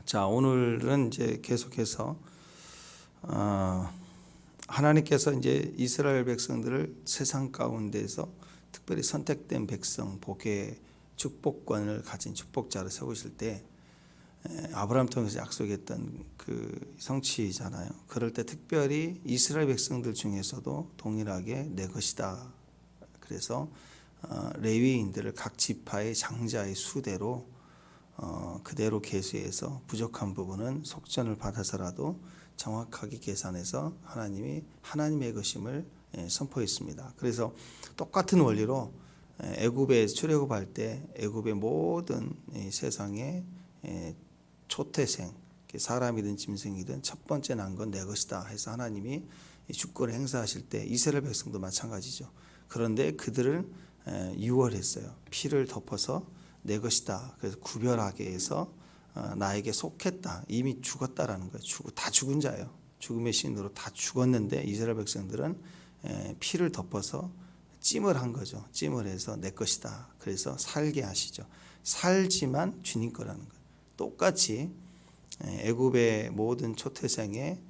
자, 오늘은 이제 계속해서 하나님께서 이제 이스라엘 백성들을 세상 가운데서 특별히 선택된 백성, 복의 축복권을 가진 축복자를 세우실 때 아브라함 통해서 약속했던 그 성취잖아요. 그럴 때 특별히 이스라엘 백성들 중에서도 동일하게 내 것이다. 그래서 레위인들을 각 지파의 장자의 수대로 그대로 계수해서 부족한 부분은 속전을 받아서라도 정확하게 계산해서 하나님이 하나님의 것임을 선포했습니다. 그래서 똑같은 원리로 애굽에 출애굽할 때 애굽의 모든 세상의 초태생, 사람이든 짐승이든 첫 번째 난 건 내 것이다 해서 하나님이 주권을 행사하실 때 이스라엘 백성도 마찬가지죠. 그런데 그들은 유월했어요. 피를 덮어서 내 것이다. 그래서 구별하게 해서 나에게 속했다. 이미 죽었다라는 거예요. 다 죽은 자예요. 죽음의 신으로 다 죽었는데 이스라엘 백성들은 피를 덮어서 찜을 한 거죠. 찜을 해서 내 것이다. 그래서 살게 하시죠. 살지만 주님 거라는 거예요. 똑같이 애굽의 모든 초태생의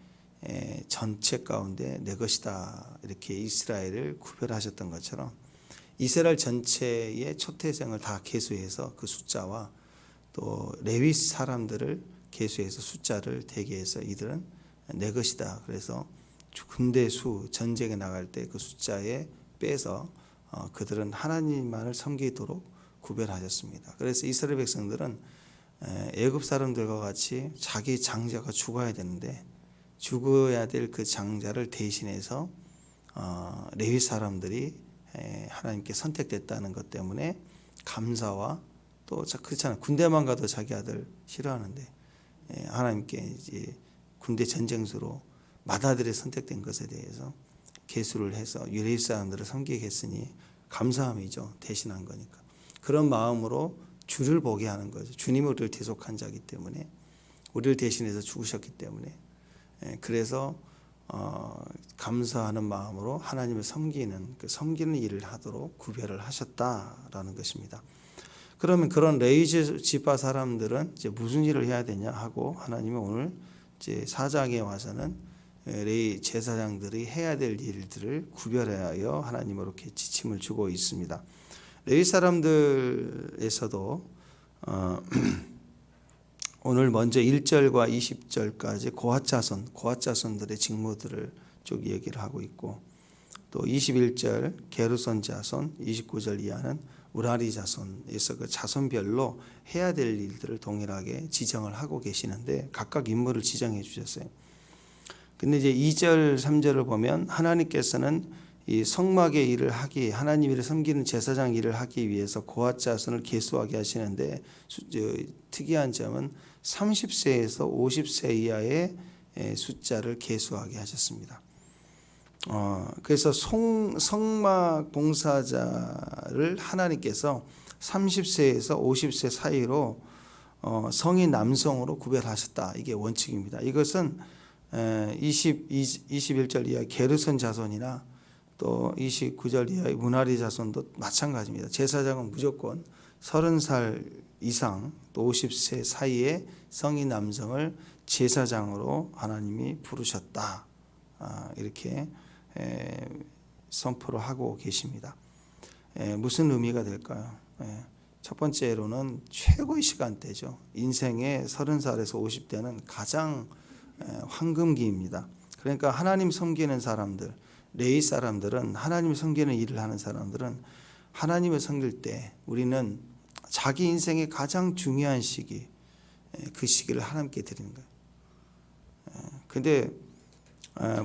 전체 가운데 내 것이다. 이렇게 이스라엘을 구별하셨던 것처럼 이스라엘 전체의 초태생을 다 계수해서 그 숫자와 또 레위 사람들을 계수해서 숫자를 대게 해서 이들은 내 것이다. 그래서 군대 수 전쟁에 나갈 때 그 숫자에 빼서 그들은 하나님만을 섬기도록 구별하셨습니다. 그래서 이스라엘 백성들은 애굽 사람들과 같이 자기 장자가 죽어야 되는데 죽어야 될 그 장자를 대신해서 레위 사람들이 하나님께 선택됐다는 것 때문에 감사와 또 그렇잖아요. 군대만 가도 자기 아들 싫어하는데 하나님께 이제 군대 전쟁수로 맏아들이 선택된 것에 대해서 계수를 해서 레위 사람들을 섬기게 했으니 감사함이죠. 대신한 거니까. 그런 마음으로 주를 보게 하는 거죠. 주님은 우리를 대속한 자이기 때문에 우리를 대신해서 죽으셨기 때문에 그래서 감사하는 마음으로 하나님을 섬기는 일을 하도록 구별을 하셨다라는 것입니다. 그러면 그런 레위 지파 사람들은 이제 무슨 일을 해야 되냐 하고 하나님은 오늘 이제 4장에 와서는 레위 제사장들이 해야 될 일들을 구별하여 하나님으로 이렇게 지침을 주고 있습니다. 레위 사람들에서도 오늘 먼저 1절과 20절까지 고핫 자손들의 직무들을 쭉 얘기를 하고 있고 또 21절 게르손 자손, 29절 이하는 우라리 자손에서 그 자손별로 해야 될 일들을 동일하게 지정을 하고 계시는데 각각 임무를 지정해 주셨어요. 근데 이제 2절, 3절을 보면 하나님께서는 이 성막의 일을 하나님을 섬기는 제사장 일을 하기 위해서 고핫 자손을 계수하게 하시는데 특이한 점은 30세에서 50세 이하의 숫자를 계수하게 하셨습니다. 그래서 성막 봉사자를 하나님께서 30세에서 50세 사이로 성인 남성으로 구별하셨다. 이게 원칙입니다. 이것은 21절 이하 게르손 자손이나 또 29절 이하의 무나리 자손도 마찬가지입니다. 제사장은 무조건 30살 이상 또 50세 사이의 성인 남성을 제사장으로 하나님이 부르셨다. 이렇게 선포를 하고 계십니다. 무슨 의미가 될까요? 첫 번째로는 최고의 시간대죠. 인생의 30살에서 50대는 가장 황금기입니다. 그러니까 하나님 섬기는 사람들, 레위 사람들은 하나님 섬기는 일을 하는 사람들은 하나님을 섬길 때 우리는 자기 인생의 가장 중요한 시기, 그 시기를 하나님께 드리는 거예요. 근데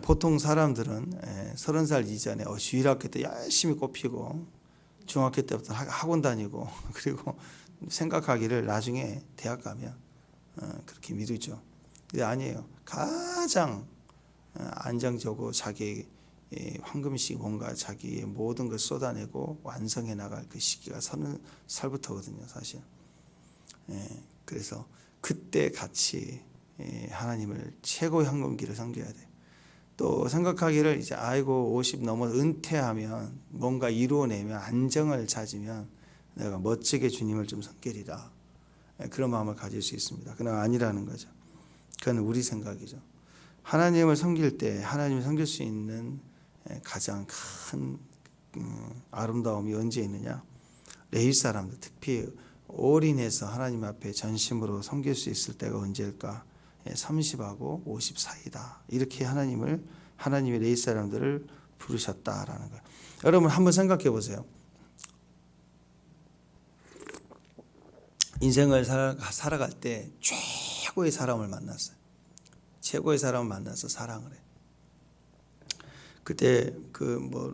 보통 사람들은 30살 이전에 주일학교 때 열심히 꼽히고 중학교 때부터 학원 다니고 그리고 생각하기를 나중에 대학 가면 그렇게 미루죠. 근데 아니에요. 가장 안정적으로 자기 황금시 뭔가 자기의 모든 걸 쏟아내고 완성해 나갈 그 시기가 30살부터거든요, 사실. 그래서 그때 같이 하나님을 최고의 황금기를 섬겨야 돼요. 또 생각하기를 이제 50 넘어 은퇴하면 뭔가 이루어내면 안정을 찾으면 내가 멋지게 주님을 좀 섬기리라. 그런 마음을 가질 수 있습니다. 그러나 아니라는 거죠. 그건 우리 생각이죠. 하나님을 섬길 때 하나님을 섬길 수 있는 가장 큰 아름다움이 언제 있느냐? 레위 사람들 특히 올인해서 하나님 앞에 전심으로 섬길 수 있을 때가 언제일까? 30하고 50 사이다. 이렇게 하나님의 레위 사람들을 부르셨다라는 거예요. 여러분 한번 생각해 보세요. 인생을 살아갈 때 최고의 사람을 만났어요. 최고의 사람을 만나서 사랑을 해. 그때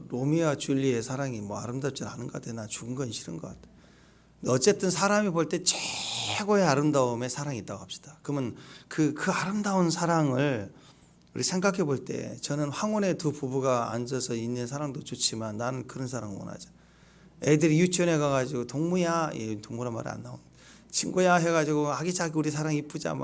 로미오와 줄리의 사랑이 아름답지 않은 것 같아. 나 죽은 건 싫은 것 같아. 어쨌든 사람이 볼 때 최고의 아름다움의 사랑이 있다고 합시다. 그러면 그 아름다운 사랑을 우리 생각해 볼 때 저는 황혼의 두 부부가 앉아서 있는 사랑도 좋지만 나는 그런 사랑 원하죠. 애들이 유치원에 가가지고 동무야, 동무란 말이 안 나옵니다. 친구야 해가지고 아기자기 우리 사랑 이쁘자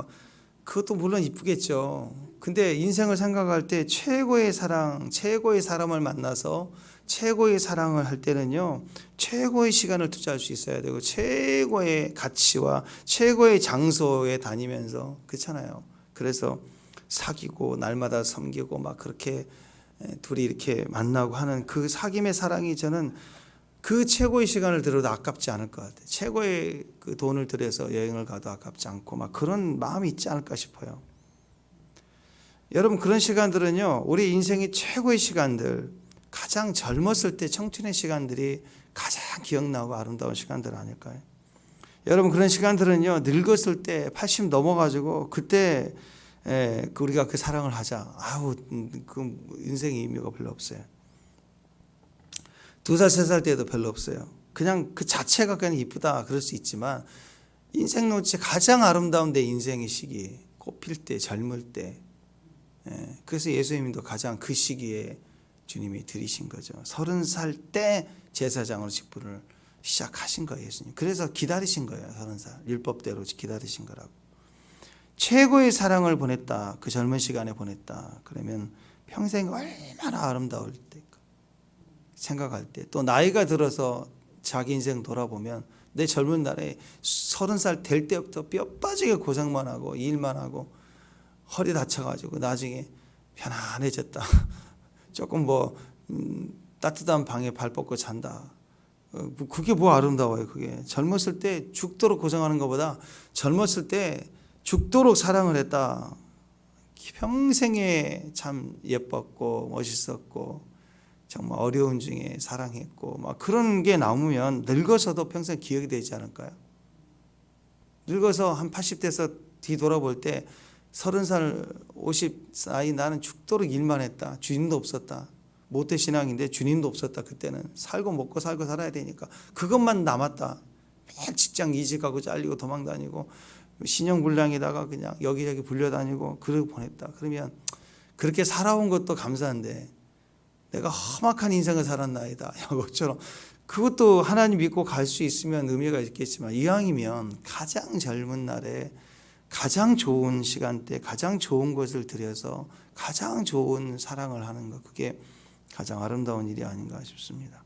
그것도 물론 이쁘겠죠. 근데 인생을 생각할 때 최고의 사랑, 최고의 사람을 만나서 최고의 사랑을 할 때는요, 최고의 시간을 투자할 수 있어야 되고 최고의 가치와 최고의 장소에 다니면서 그렇잖아요. 그래서 사귀고 날마다 섬기고 그렇게 둘이 이렇게 만나고 하는 그 사귐의 사랑이 저는 그 최고의 시간을 들여도 아깝지 않을 것 같아요. 최고의 그 돈을 들여서 여행을 가도 아깝지 않고 그런 마음이 있지 않을까 싶어요. 여러분 그런 시간들은요, 우리 인생의 최고의 시간들, 가장 젊었을 때 청춘의 시간들이 가장 기억나고 아름다운 시간들 아닐까요? 여러분 그런 시간들은요, 늙었을 때 80 넘어가지고 그때 우리가 그 사랑을 하자. 그 인생의 의미가 별로 없어요. 2살, 3살 때도 별로 없어요. 그냥 그 자체가 그냥 이쁘다 그럴 수 있지만 인생 노치 가장 아름다운 내 인생의 시기, 꽃필 때, 젊을 때. 그래서 예수님도 가장 그 시기에 주님이 들이신 거죠. 30살 때 제사장으로 직분을 시작하신 거예요, 예수님. 그래서 기다리신 거예요, 30살. 율법대로 기다리신 거라고. 최고의 사랑을 보냈다, 그 젊은 시간에 보냈다. 그러면 평생 얼마나 아름다울 때일까 생각할 때, 또 나이가 들어서 자기 인생 돌아보면 내 젊은 날에 30살 될 때부터 뼈 빠지게 고생만 하고 일만 하고 허리 다쳐가지고 나중에 편안해졌다. 조금 따뜻한 방에 발 뻗고 잔다. 그게 아름다워요. 그게 젊었을 때 죽도록 고생하는 것보다 젊었을 때 죽도록 사랑을 했다. 평생에 참 예뻤고 멋있었고 정말 어려운 중에 사랑했고 그런 게 남으면 늙어서도 평생 기억이 되지 않을까요? 늙어서 한 80대에서 뒤돌아볼 때 30살 50 나이 나는 죽도록 일만 했다. 주님도 없었다. 모태신앙인데 주님도 없었다. 그때는 살고 먹고 살고 살아야 되니까 그것만 남았다. 매일 직장 이직하고 잘리고 도망다니고 신용불량에다가 그냥 여기저기 불려다니고 그러고 보냈다. 그러면 그렇게 살아온 것도 감사한데 내가 험악한 인생을 살았나이다. 이것처럼 그것도 하나님 믿고 갈 수 있으면 의미가 있겠지만 이왕이면 가장 젊은 날에 가장 좋은 시간대, 가장 좋은 것을 들여서 가장 좋은 사랑을 하는 것, 그게 가장 아름다운 일이 아닌가 싶습니다.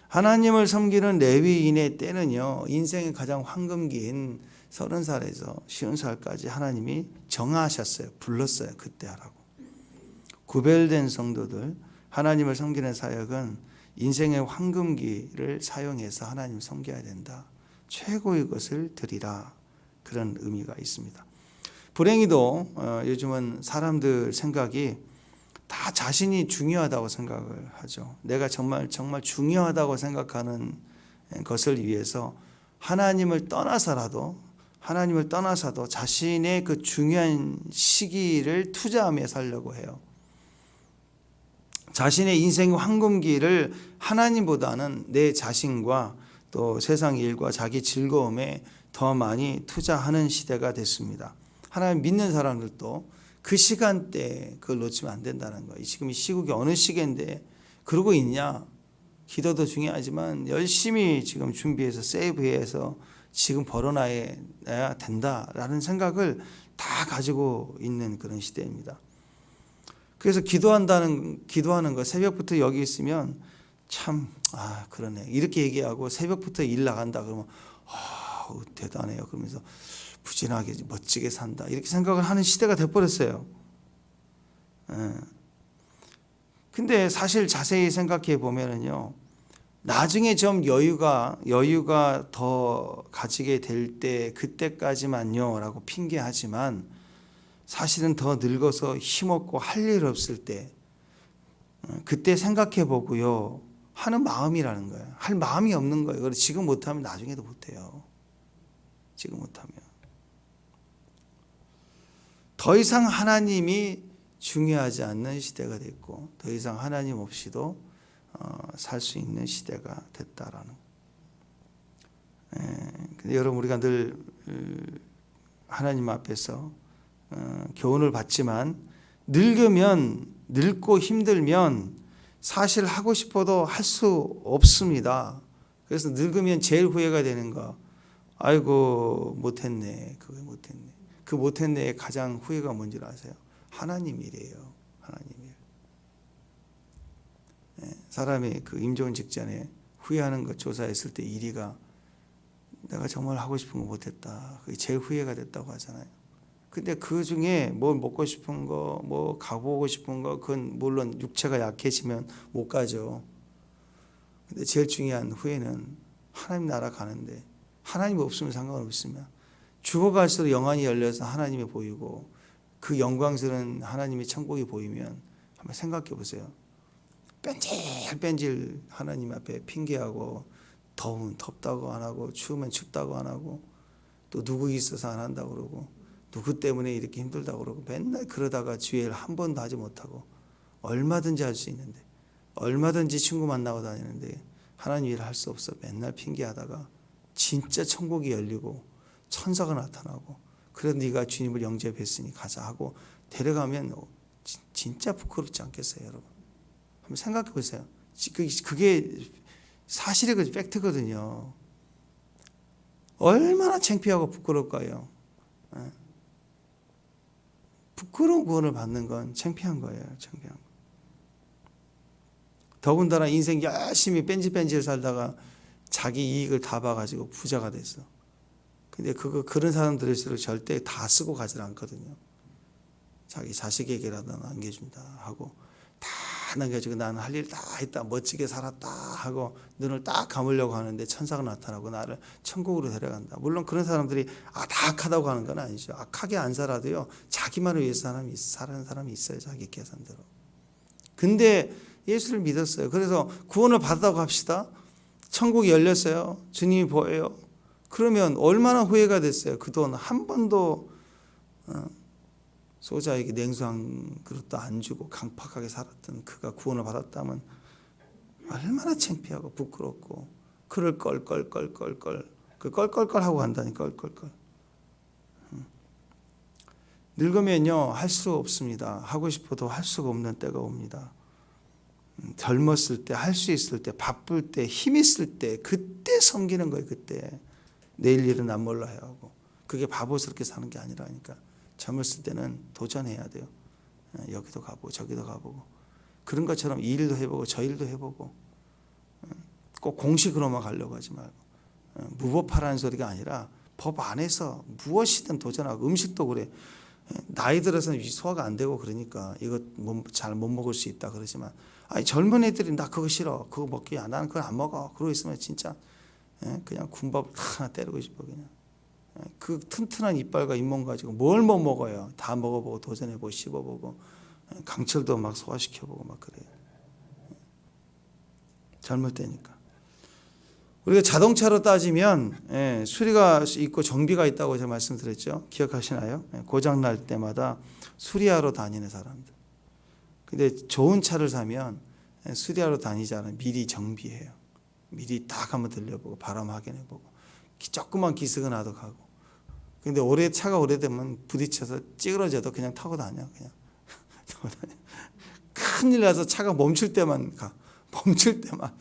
하나님을 섬기는 레위인의 때는요, 인생의 가장 황금기인 30살에서 50살까지 하나님이 정하셨어요. 불렀어요. 그때 하라고. 구별된 성도들, 하나님을 섬기는 사역은 인생의 황금기를 사용해서 하나님을 섬겨야 된다. 최고의 것을 드리라. 그런 의미가 있습니다. 불행히도 요즘은 사람들 생각이 다 자신이 중요하다고 생각을 하죠. 내가 정말 중요하다고 생각하는 것을 위해서 하나님을 떠나서도 자신의 그 중요한 시기를 투자하며 살려고 해요. 자신의 인생의 황금기를 하나님보다는 내 자신과 또 세상 일과 자기 즐거움에 더 많이 투자하는 시대가 됐습니다. 하나님 믿는 사람들도 그 시간대에 그걸 놓치면 안 된다는 거예요. 지금 이 시국이 어느 시기인데 그러고 있냐? 기도도 중요하지만 열심히 지금 준비해서 세이브해서 지금 벌어놔야 된다라는 생각을 다 가지고 있는 그런 시대입니다. 그래서 기도하는 거 새벽부터 여기 있으면 참 그러네 이렇게 얘기하고 새벽부터 일 나간다 그러면 어우, 대단해요. 그러면서 부진하게 멋지게 산다 이렇게 생각을 하는 시대가 돼버렸어요. 근데 사실 자세히 생각해 보면은요, 나중에 좀 여유가 더 가지게 될 때 그때까지만요라고 핑계하지만 사실은 더 늙어서 힘없고 할 일 없을 때 그때 생각해 보고요 하는 마음이라는 거예요. 할 마음이 없는 거예요. 그래서 지금 못하면 나중에도 못해요. 지금 못하면 더 이상 하나님이 중요하지 않는 시대가 됐고 더 이상 하나님 없이도 살 수 있는 시대가 됐다라는. 근데 여러분 우리가 늘 하나님 앞에서 교훈을 받지만 늙고 힘들면 사실 하고 싶어도 할 수 없습니다. 그래서 늙으면 제일 후회가 되는 거. 아이고 못했네. 그거 못했네. 그 못했네의 가장 후회가 뭔지 아세요? 하나님 일이에요. 하나님 일. 사람이 그 임종 직전에 후회하는 것 조사했을 때 1위가 내가 정말 하고 싶은 거 못했다. 그게 제일 후회가 됐다고 하잖아요. 근데 그 중에 뭐 먹고 싶은 거, 뭐 가보고 싶은 거, 그건 물론 육체가 약해지면 못 가죠. 근데 제일 중요한 후회는 하나님 나라 가는데 하나님 없으면 상관없으면 죽어갈수록 영안이 열려서 하나님이 보이고 그 영광스러운 하나님의 천국이 보이면 한번 생각해 보세요. 뺀질뺀질 하나님 앞에 핑계하고 더우면 덥다고 안 하고 추우면 춥다고 안 하고 또 누구 있어서 안 한다고 그러고 누구 때문에 이렇게 힘들다고 그러고 맨날 그러다가 주일 한 번도 하지 못하고 얼마든지 할 수 있는데 얼마든지 친구 만나고 다니는데 하나님 일을 할 수 없어. 맨날 핑계하다가 진짜 천국이 열리고 천사가 나타나고 그래도 네가 주님을 영접했으니 가자 하고 데려가면 진짜 부끄럽지 않겠어요, 여러분? 한번 생각해 보세요. 그게 사실이거든요. 팩트거든요. 얼마나 창피하고 부끄러울까요? 부끄러운 구원을 받는 건 창피한 거예요. 창피한 거. 더군다나 인생 열심히 뺀질뺀질 살다가 자기 이익을 다 봐가지고 부자가 됐어. 근데 그런 사람들일수록 절대 다 쓰고 가지 않거든요. 자기 자식에게라도 남겨준다 하고 다 남겨주고 나는 할 일 다 했다 멋지게 살았다 하고 눈을 딱 감으려고 하는데 천사가 나타나고 나를 천국으로 데려간다. 물론 그런 사람들이 다 악하다고 하는 건 아니죠. 악하게 안 살아도요 자기만을 위해서 사는 사람이 있어요. 자기 계산대로. 근데 예수를 믿었어요. 그래서 구원을 받았다고 합시다. 천국이 열렸어요. 주님이 보여요. 그러면 얼마나 후회가 됐어요. 그 돈 한 번도 소자에게 냉수 한 그릇도 안 주고 강팍하게 살았던 그가 구원을 받았다면 얼마나 창피하고 부끄럽고 그럴 껄껄껄껄껄 그 껄껄껄 하고 간다니까 껄껄껄. 늙으면요 할 수 없습니다. 하고 싶어도 할 수가 없는 때가 옵니다. 젊었을 때 할 수 있을 때 바쁠 때 힘 있을 때 그때 섬기는 거예요. 그때 내일 일은 안 몰라야 하고 그게 바보스럽게 사는 게 아니라니까. 젊었을 때는 도전해야 돼요. 여기도 가보고 저기도 가보고 그런 것처럼 이 일도 해보고 저 일도 해보고 꼭 공식으로만 가려고 하지 말고 무법하라는 소리가 아니라 법 안에서 무엇이든 도전하고 음식도 그래. 나이 들어서는 소화가 안 되고 그러니까 이거 잘 못 먹을 수 있다 그러지만 아니 젊은 애들이 나 그거 싫어 그거 먹기 안 나는 그걸 안 먹어 그러고 있으면 진짜 그냥 군밥 하나 때리고 싶어 그냥. 그 튼튼한 이빨과 잇몸 가지고 뭘 못 먹어요. 다 먹어보고 도전해보고 씹어보고 강철도 막 소화시켜보고 막 그래요. 젊을 때니까. 우리가 자동차로 따지면 수리가 있고 정비가 있다고 제가 말씀드렸죠. 기억하시나요? 고장 날 때마다 수리하러 다니는 사람들. 근데 좋은 차를 사면 수리하러 다니지 않아요. 미리 정비해요. 미리 딱 한번 들려보고 바람 확인해보고 조그만 기스가 나도 가고. 근데 차가 오래되면 부딪혀서 찌그러져도 그냥 타고 다녀. 그냥 큰일 나서 차가 멈출 때만 가. 멈출 때만.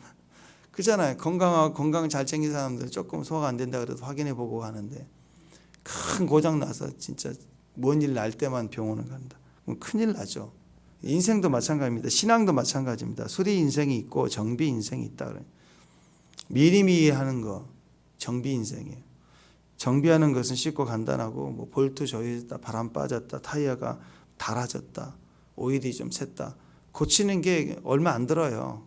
그잖아요. 건강 잘 챙긴 사람들 조금 소화가 안 된다 그래도 확인해보고 하는데 큰 고장 나서 진짜 뭔 일 날 때만 병원을 간다. 그럼 큰일 나죠. 인생도 마찬가지입니다. 신앙도 마찬가지입니다. 수리 인생이 있고 정비 인생이 있다 그래요. 미리미리 하는 거 정비 인생이에요. 정비하는 것은 쉽고 간단하고 뭐 볼트 조여졌다, 바람 빠졌다, 타이어가 닳아졌다, 오일이 좀 샜다, 고치는 게 얼마 안 들어요.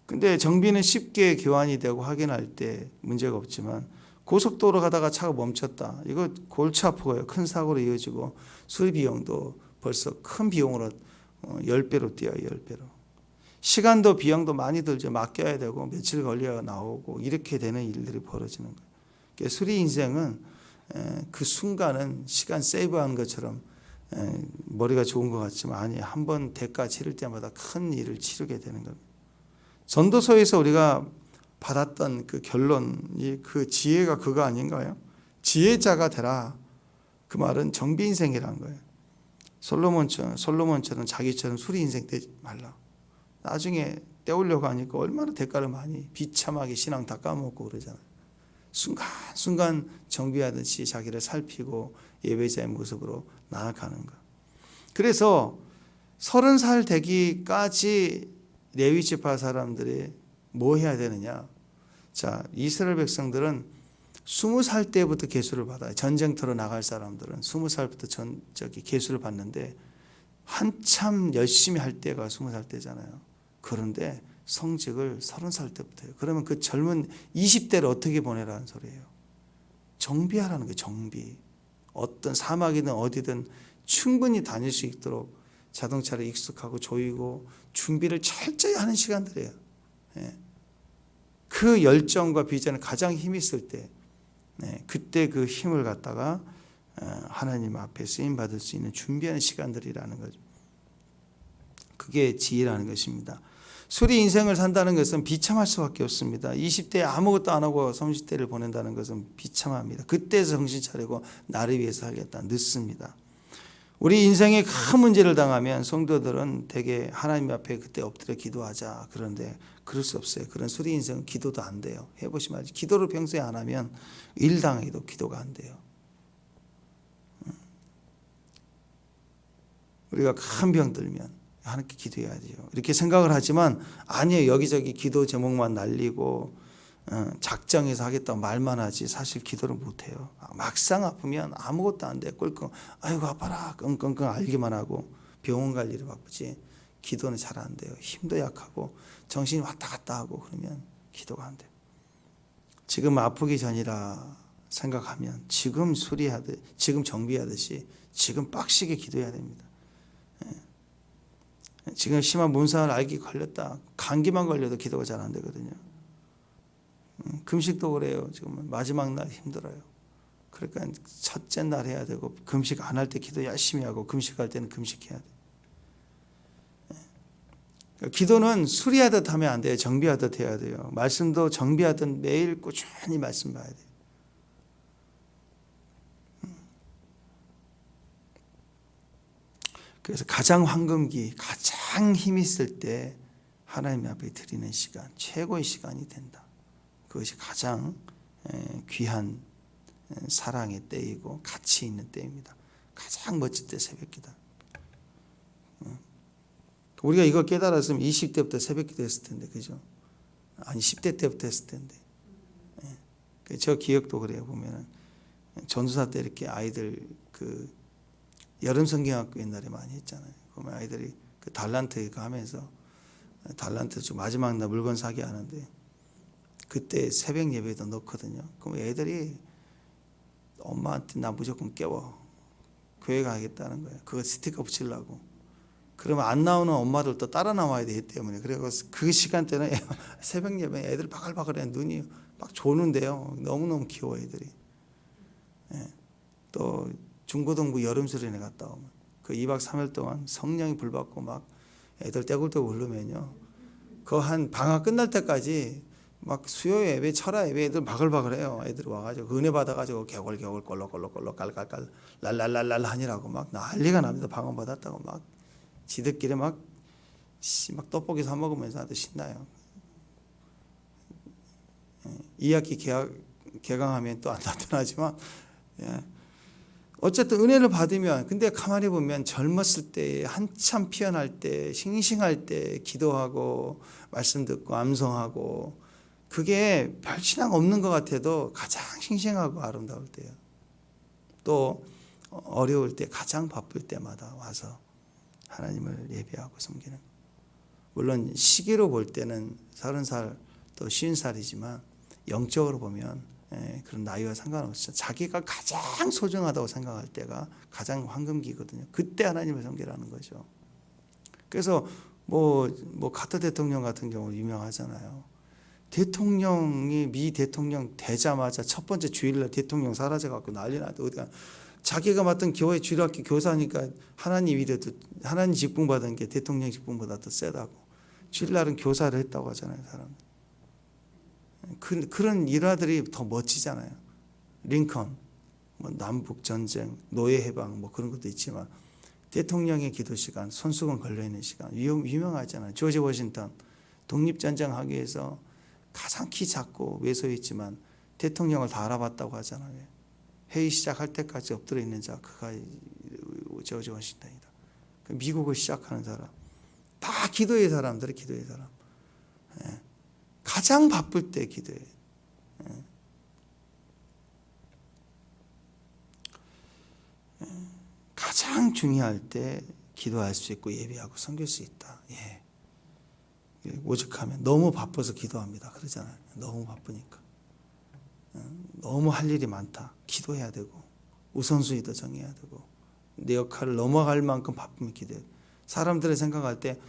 근데 정비는 쉽게 교환이 되고 확인할 때 문제가 없지만 고속도로 가다가 차가 멈췄다, 이거 골치 아프고요. 큰 사고로 이어지고 수리 비용도 벌써 큰 비용으로 10배로 뛰어요. 10배로. 시간도 비용도 많이 들죠. 맡겨야 되고 며칠 걸려 나오고 이렇게 되는 일들이 벌어지는 거예요. 그러니까 수리 인생은 그 순간은 시간 세이브하는 것처럼 머리가 좋은 것 같지만 아니, 한번 대가 치를 때마다 큰 일을 치르게 되는 겁니다. 전도서에서 우리가 받았던 그 결론이 그 지혜가 그거 아닌가요? 지혜자가 되라. 그 말은 정비 인생이라는 거예요. 솔로몬처럼 자기처럼 수리 인생 되지 말라. 나중에 떼우려고 하니까 얼마나 대가를 많이 비참하게 신앙 다 까먹고 그러잖아요. 순간순간 정비하듯이 자기를 살피고 예배자의 모습으로 나아가는 것. 그래서 30살 되기까지 레위 지파 사람들이 뭐 해야 되느냐? 자, 이스라엘 백성들은 20살 때부터 계수를 받아요. 전쟁터로 나갈 사람들은 20살부터 계수를 받는데 한참 열심히 할 때가 20살 때잖아요. 그런데 성직을 30살 때부터 해요. 그러면 그 젊은 20대를 어떻게 보내라는 소리예요? 정비하라는 거예요. 정비. 어떤 사막이든 어디든 충분히 다닐 수 있도록 자동차를 익숙하고 조이고 준비를 철저히 하는 시간들이에요. 그 열정과 비전을 가장 힘이 있을 때, 그때 그 힘을 갖다가 하나님 앞에 쓰임받을 수 있는 준비하는 시간들이라는 거죠. 그게 지혜라는 것입니다. 수리 인생을 산다는 것은 비참할 수밖에 없습니다. 20대에 아무것도 안 하고 30대를 보낸다는 것은 비참합니다. 그때 정신 차리고 나를 위해서 살겠다. 늦습니다. 우리 인생에 큰 문제를 당하면 성도들은 대개 하나님 앞에 그때 엎드려 기도하자. 그런데 그럴 수 없어요. 그런 수리 인생은 기도도 안 돼요. 해보시면 알지. 기도를 평소에 안 하면 일 당해도 기도가 안 돼요. 우리가 큰 병 들면 하나님께 기도해야죠. 이렇게 생각을 하지만 아니에요. 여기저기 기도 제목만 날리고 작정해서 하겠다고 말만 하지 사실 기도를 못해요. 막상 아프면 아무것도 안 돼. 꿀꺽 아이고 아파라 끙끙끙 앓기만 하고 병원 갈 일이 바쁘지 기도는 잘 안 돼요. 힘도 약하고 정신이 왔다 갔다 하고 그러면 기도가 안 돼요. 지금 아프기 전이라 생각하면 지금 수리하듯 지금 정비하듯이 지금 빡시게 기도해야 됩니다. 지금 심한 문상을 알기 걸렸다. 감기만 걸려도 기도가 잘 안 되거든요. 금식도 그래요. 지금 마지막 날 힘들어요. 그러니까 첫째 날 해야 되고 금식 안 할 때 기도 열심히 하고 금식할 때는 금식해야 돼요. 기도는 수리하듯 하면 안 돼요. 정비하듯 해야 돼요. 말씀도 정비하듯 매일 꾸준히 말씀 봐야 돼요. 그래서 가장 황금기, 가장 힘이 있을 때 하나님 앞에 드리는 시간, 최고의 시간이 된다. 그것이 가장 귀한 사랑의 때이고 가치 있는 때입니다. 가장 멋질 때 새벽기다. 우리가 이걸 깨달았으면 20대부터 새벽기도 했을 텐데, 그죠? 아니 10대 때부터 했을 텐데. 저 기억도 그래요. 보면은 전도사 때 이렇게 아이들 그 여름 성경학교 옛날에 많이 했잖아요. 그러면 아이들이 그 달란트 이거 하면서 달란트 좀 마지막 날 물건 사기 하는데 그때 새벽 예배도 넣거든요. 그럼 애들이 엄마한테 나 무조건 깨워. 교회 가겠다는 거예요. 그거 스티커 붙이려고. 그러면 안 나오는 엄마들도 따라 나와야 되기 때문에 그래서 그 시간대는 새벽 예배 애들 바글바글해 눈이 막 조는데요. 너무너무 귀여워 애들이. 또 중고등부 여름 수련회 갔다 오면 그 2박 3일 동안 성령이 불받고 막 애들 떼굴떼굴 흐르면요. 그 한 방학 끝날 때까지 막 수요 예배, 철야 예배 애들 바글바글해요. 애들 와가지고 은혜 받아가지고 개골개골 꼴록꼴록꼴록 깔깔깔 랄랄랄랄 하니라고 막 난리가 납니다. 방언 받았다고 막 지들끼리 막 떡볶이 사 먹으면서 아주 신나요. 2학기 개강하면 또 안 나타나지만 어쨌든 은혜를 받으면 근데 가만히 보면 젊었을 때 한참 피어날 때 싱싱할 때 기도하고 말씀 듣고 암송하고 그게 별 신앙 없는 것 같아도 가장 싱싱하고 아름다울 때예요. 또 어려울 때, 가장 바쁠 때마다 와서 하나님을 예배하고 섬기는. 물론 시기로 볼 때는 30살 또 50살이지만 영적으로 보면 그런 나이와 상관없이 자기가 가장 소중하다고 생각할 때가 가장 황금기거든요. 그때 하나님을 섬기라는 거죠. 그래서 뭐 카터 대통령 같은 경우 유명하잖아요. 대통령이 미 대통령 되자마자 첫 번째 주일날 대통령 사라져갖고 난리 나도 어디가 자기가 맡은 교회 주일학교 교사니까 하나님 이래도 하나님 직분 받은 게 대통령 직분보다 더 세다고 주일날은 교사를 했다고 하잖아요. 사람 그런 일화들이 더 멋지잖아요. 링컨 뭐 남북 전쟁 노예 해방 뭐 그런 것도 있지만 대통령의 기도 시간 손수건 걸려있는 시간 유명하잖아요. 조지 워싱턴 독립전쟁 하기 위해서 가장 키 작고 왜소했지만 대통령을 다 알아봤다고 하잖아요. 회의 시작할 때까지 엎드려 있는 자 그가 조지 워싱턴이다. 미국을 시작하는 사람 다 기도의 사람들이 기도의 사람. 가장 바쁠 때 기도해. 가장 중요할 때 기도할 수 있고 예배하고 섬길 수 있다. 예. 오죽하면 너무 바빠서 기도합니다. 그러잖아요. 너무 바쁘니까. 너무 할 일이 많다. 기도해야 되고 우선순위도 정해야 되고 내 역할을 넘어갈 만큼 바쁘면 기도해. 사람들이 생각할 때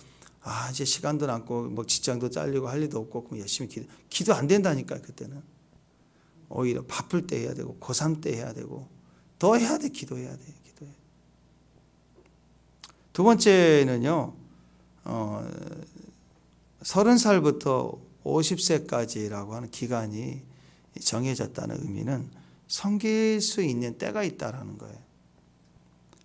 이제 시간도 남고 뭐 직장도 잘리고 할 일도 없고 그럼 열심히 기도 안 된다니까. 그때는 오히려 바쁠 때 해야 되고 고3 때 해야 되고 더 해야 돼. 기도해야 돼. 기도해. 두 번째는요. 30살부터 50세까지라고 하는 기간이 정해졌다는 의미는 섬길 수 있는 때가 있다라는 거예요.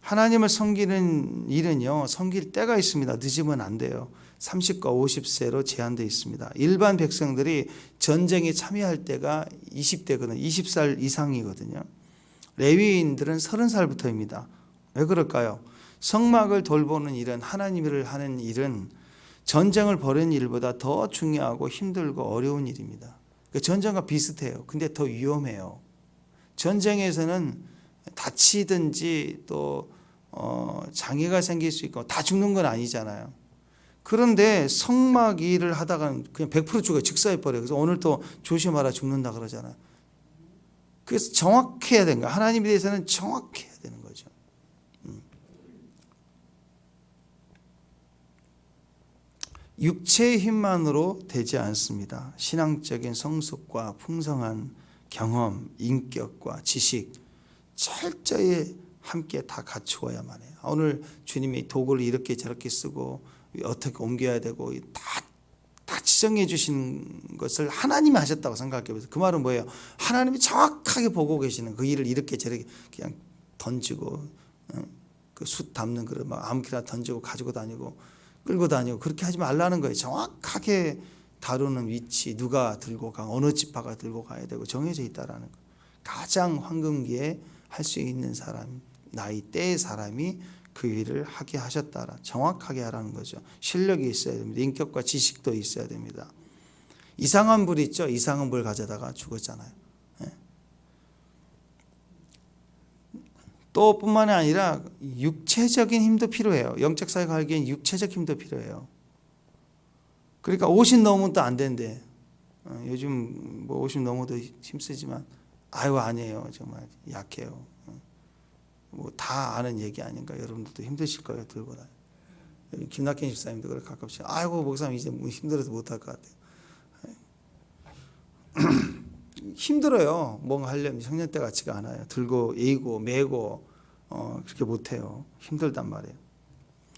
하나님을 섬기는 일은요, 섬길 때가 있습니다. 늦으면 안 돼요. 30과 50세로 제한되어 있습니다. 일반 백성들이 전쟁에 참여할 때가 20대거든요. 20살 이상이거든요. 레위인들은 30살부터입니다. 왜 그럴까요? 성막을 돌보는 일은 하나님을 하는 일은 전쟁을 벌이는 일보다 더 중요하고 힘들고 어려운 일입니다. 전쟁과 비슷해요. 근데 더 위험해요. 전쟁에서는 다치든지 또 장애가 생길 수 있고 다 죽는 건 아니잖아요. 그런데 성막 일을 하다가는 그냥 100% 죽어요. 즉사해 버려요. 그래서 오늘 또 조심하라 죽는다 그러잖아요. 그래서 정확해야 되는 거예요. 하나님에 대해서는 정확해야 되는 거죠. 육체의 힘만으로 되지 않습니다. 신앙적인 성숙과 풍성한 경험, 인격과 지식 철저히 함께 다 갖추어야만 해요. 오늘 주님이 도구를 이렇게 저렇게 쓰고 어떻게 옮겨야 되고 다 지정해 주신 것을 하나님이 하셨다고 생각해 보세요. 그 말은 뭐예요? 하나님이 정확하게 보고 계시는 그 일을 이렇게 저렇게 그냥 던지고 그 숯 담는 그릇 막 아무렇게나 던지고 가지고 다니고 끌고 다니고 그렇게 하지 말라는 거예요. 정확하게 다루는 위치, 누가 들고 가, 어느 지파가 들고 가야 되고 정해져 있다라는 거. 가장 황금기에 할 수 있는 사람, 나이 때의 사람이 그 일을 하게 하셨다라. 정확하게 하라는 거죠. 실력이 있어야 됩니다. 인격과 지식도 있어야 됩니다. 이상한 불 있죠. 이상한 불 가져다가 죽었잖아요. 또 뿐만 아니라 육체적인 힘도 필요해요. 영적 사회가 하기엔 육체적 힘도 필요해요. 그러니까 50 넘으면 또 안 된대. 요즘 뭐 50 넘어도 힘쓰지만 아니에요. 정말 약해요. 뭐 다 아는 얘기 아닌가. 여러분들도 힘드실 거예요. 들고 다니. 김낙현 집사님도 그렇게 가끔씩 목사님 이제 뭐 힘들어서 못할 것 같아요. 힘들어요. 뭔가 하려면 청년 때 같지가 않아요. 들고 에이고 메고 그렇게 못해요. 힘들단 말이에요.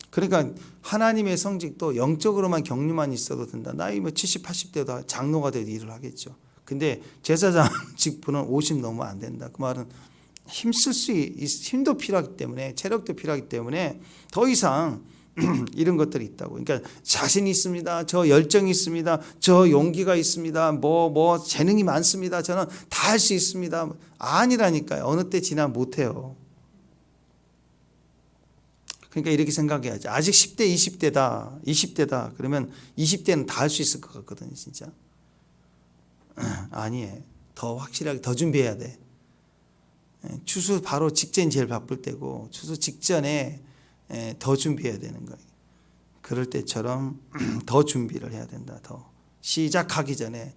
그러니까 하나님의 성직도 영적으로만 경륜만 있어도 된다. 나이 뭐 70, 80대도 장로가 돼도 일을 하겠죠. 근데 제사장 직분은 50 넘으면 안 된다. 그 말은 힘도 필요하기 때문에 체력도 필요하기 때문에 더 이상 이런 것들이 있다고. 그러니까 자신이 있습니다. 저 열정이 있습니다. 저 용기가 있습니다. 뭐 재능이 많습니다. 저는 다 할 수 있습니다. 아니라니까요. 어느 때 지나면 못해요. 그러니까 이렇게 생각해야지. 아직 10대, 20대다. 그러면 20대는 다 할 수 있을 것 같거든요. 진짜. 아니에요. 더 확실하게 더 준비해야 돼. 추수 바로 직전이 제일 바쁠 때고 추수 직전에 더 준비해야 되는 거예요. 그럴 때처럼 더 준비를 해야 된다. 더 시작하기 전에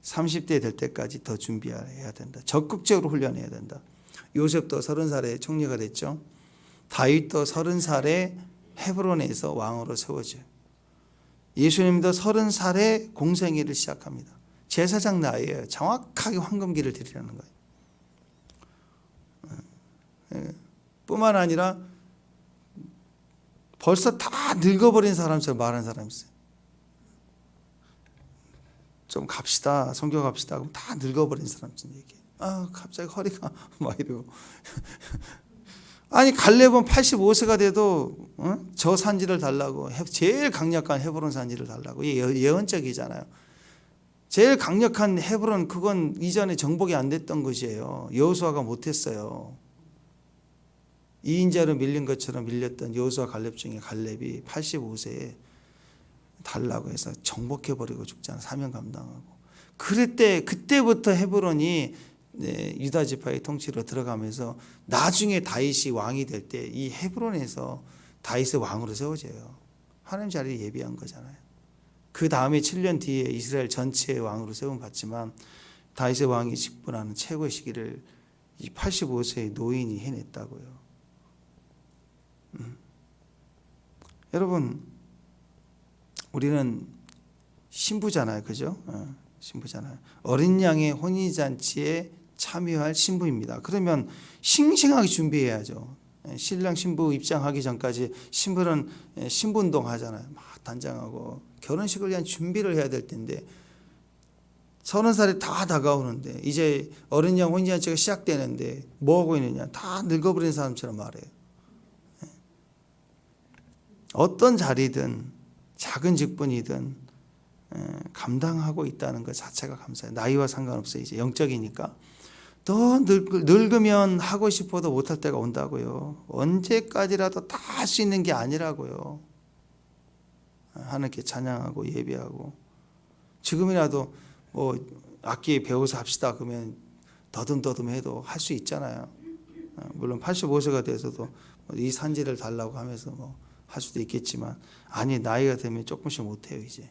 30대 될 때까지 더 준비해야 된다. 적극적으로 훈련해야 된다. 요셉도 30살에 총리가 됐죠. 다윗도 30살에 헤브론에서 왕으로 세워져요. 예수님도 30살에 공생애를 시작합니다. 제사장 나이에요. 정확하게 황금기를 드리라는 거예요. 뿐만 아니라 벌써 다 늙어버린 사람처럼 말하는 사람이 있어요. 좀 갑시다, 성교 갑시다. 그럼 다 늙어버린 사람처럼 얘기해요. 갑자기 허리가 막 이러고. 아니 갈렙은 85세가 돼도 저 산지를 달라고, 제일 강력한 헤브론 산지를 달라고. 예언적이잖아요. 제일 강력한 헤브론, 그건 이전에 정복이 안 됐던 것이에요. 여호수아가 못했어요. 2인자로 밀린 것처럼 밀렸던 여호수아 갈렙 중에 갈렙이 85세에 달라고 해서 정복해버리고 죽잖아. 사명 감당하고. 그때부터 헤브론이 유다 지파의 통치로 들어가면서 나중에 다윗이 왕이 될 때 이 헤브론에서 다윗의 왕으로 세워져요. 하나님 자리를 예비한 거잖아요. 그 다음에 7년 뒤에 이스라엘 전체의 왕으로 세움 받지만 다윗의 왕이 직분하는 최고의 시기를 이 85세의 노인이 해냈다고요. 여러분, 우리는 신부잖아요. 그죠? 신부잖아요. 어린 양의 혼인잔치에 참여할 신부입니다. 그러면 싱싱하게 준비해야죠. 신랑 신부 입장하기 전까지 신부는 신부운동 하잖아요. 막 단장하고 결혼식을 위한 준비를 해야 될 텐데 30살이 다 다가오는데 이제 어린 양 혼인잔치가 시작되는데 뭐 하고 있느냐. 다 늙어버린 사람처럼 말해요. 어떤 자리든 작은 직분이든 감당하고 있다는 것 자체가 감사해요. 나이와 상관없어요. 이제 영적이니까. 더 늙으면 하고 싶어도 못할 때가 온다고요. 언제까지라도 다 할 수 있는 게 아니라고요. 하나님께 찬양하고 예배하고. 지금이라도 뭐 악기 배워서 합시다 그러면 더듬더듬 해도 할 수 있잖아요. 물론 85세가 돼서도 이 산지를 달라고 하면서 뭐 할 수도 있겠지만, 아니 나이가 되면 조금씩 못해요 이제.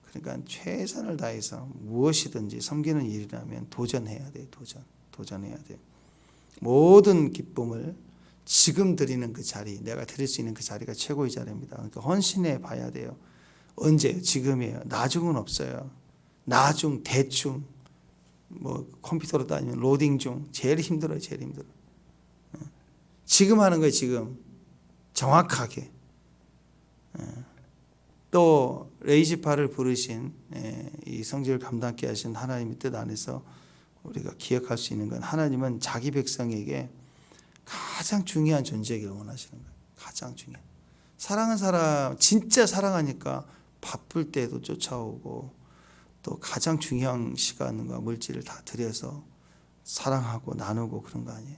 그러니까 최선을 다해서 무엇이든지 섬기는 일이라면 도전해야 돼요. 도전해야 돼요. 모든 기쁨을 지금 드리는 그 자리, 내가 드릴 수 있는 그 자리가 최고의 자리입니다. 그러니까 헌신해 봐야 돼요. 언제? 지금이에요. 나중은 없어요. 나중, 대충, 뭐 컴퓨터로 다니면 로딩 중, 제일 힘들어요. 제일 힘들어. 지금 하는 거예요. 지금 정확하게. 또 레이지파를 부르신 이 성질을 감당케 하신 하나님의 뜻 안에서 우리가 기억할 수 있는 건, 하나님은 자기 백성에게 가장 중요한 존재이기를 원하시는 거예요. 가장 중요한. 사랑하는 사람 진짜 사랑하니까 바쁠 때도 쫓아오고 또 가장 중요한 시간과 물질을 다 들여서 사랑하고 나누고 그런 거 아니에요.